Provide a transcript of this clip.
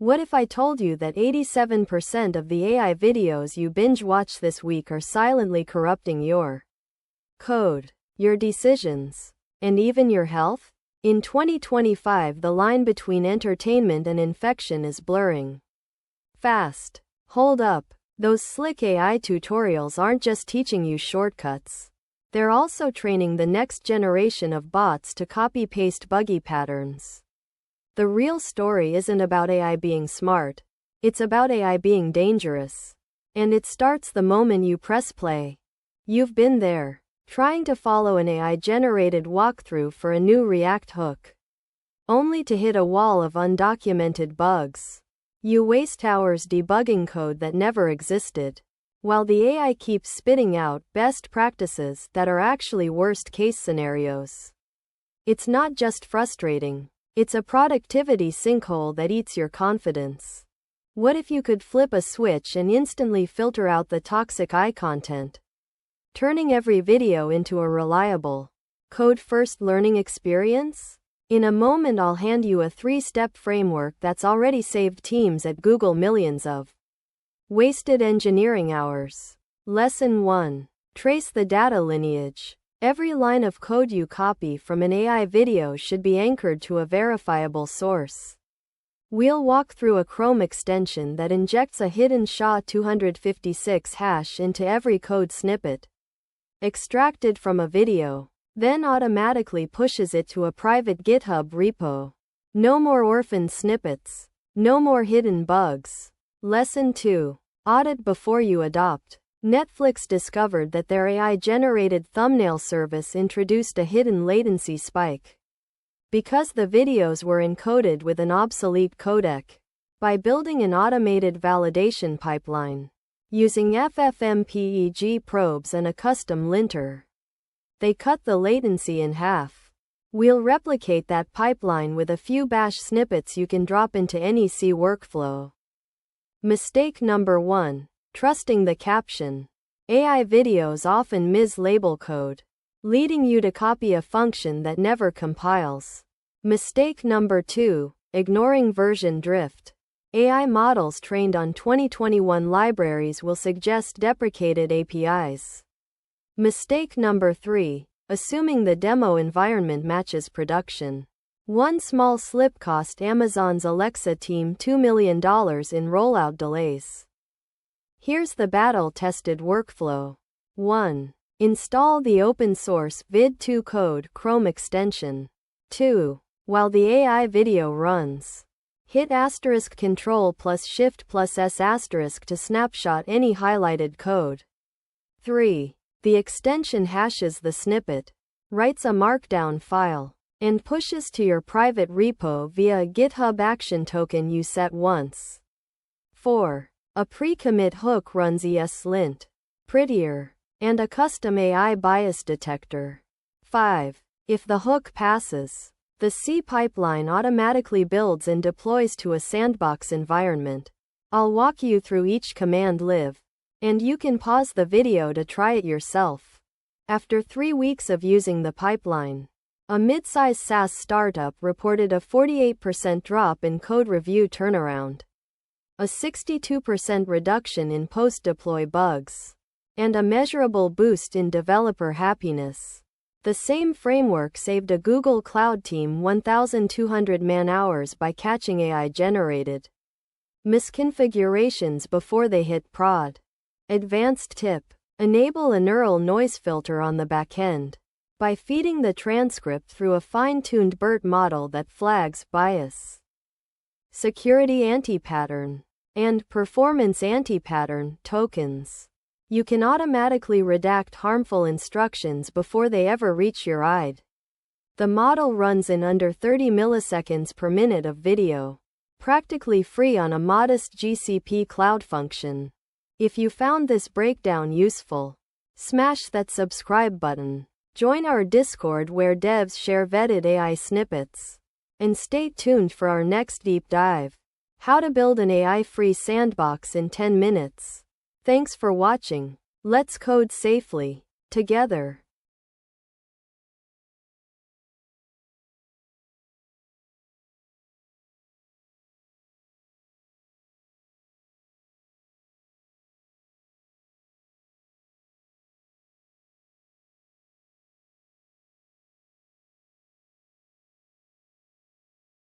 What if I told you that 87% of the AI videos you binge watch this week are silently corrupting your code, your decisions, and even your health? In 2025, the line between entertainment and infection is blurring fast. Hold up. Those slick AI tutorials aren't just teaching you shortcuts. They're also training the next generation of bots to copy-paste buggy patterns. The real story isn't about AI being smart. It's about AI being dangerous. And it starts the moment you press play. You've been there, trying to follow an AI-generated walkthrough for a new React hook, only to hit a wall of undocumented bugs. You waste hours debugging code that never existed, while the AI keeps spitting out best practices that are actually worst-case scenarios. It's not just frustrating. It's a productivity sinkhole that eats your confidence. What if you could flip a switch and instantly filter out the toxic AI content, turning every video into a reliable, code-first learning experience? In a moment, I'll hand you a 3-step framework that's already saved teams at Google millions of wasted engineering hours. Lesson 1. Trace the data lineage. Every line of code you copy from an AI video should be anchored to a verifiable source. We'll walk through a Chrome extension that injects a hidden SHA-256 hash into every code snippet extracted from a video, then automatically pushes it to a private GitHub repo. No more orphan snippets. No more hidden bugs. Lesson 2. Audit before you adopt. Netflix discovered that their AI-generated thumbnail service introduced a hidden latency spike because the videos were encoded with an obsolete codec. By building an automated validation pipeline, using FFmpeg probes and a custom linter, they cut the latency in half. We'll replicate that pipeline with a few bash snippets you can drop into any C workflow. Mistake number 1. Trusting the caption. AI videos often mislabel code, leading you to copy a function that never compiles. Mistake number 2. Ignoring version drift. AI models trained on 2021 libraries will suggest deprecated APIs. Mistake number 3. Assuming the demo environment matches production. One small slip cost Amazon's Alexa team $2 million in rollout delays. Here's the battle-tested workflow. 1. Install the open-source vid2 code Chrome extension. 2. While the AI video runs, hit *Ctrl plus Shift plus S * to snapshot any highlighted code. 3. The extension hashes the snippet, writes a markdown file, and pushes to your private repo via a GitHub action token you set once. 4. A pre-commit hook runs ESLint, prettier, and a custom AI bias detector. 5. If the hook passes, the C pipeline automatically builds and deploys to a sandbox environment. I'll walk you through each command live, and you can pause the video to try it yourself. After 3 weeks of using the pipeline, a mid-size SaaS startup reported a 48% drop in code review turnaround, a 62% reduction in post-deploy bugs, and a measurable boost in developer happiness. The same framework saved a Google Cloud team 1,200 man-hours by catching AI-generated misconfigurations before they hit prod. Advanced tip: enable a neural noise filter on the backend by feeding the transcript through a fine-tuned BERT model that flags bias, security anti-pattern, and performance anti-pattern tokens. You can automatically redact harmful instructions before they ever reach your IDE. The model runs in under 30 milliseconds per minute of video, practically free on a modest GCP cloud function. If you found this breakdown useful, smash that subscribe button, join our Discord where devs share vetted AI snippets, and stay tuned for our next deep dive: how to build an AI-free sandbox in 10 minutes. Thanks for watching. Let's code safely together.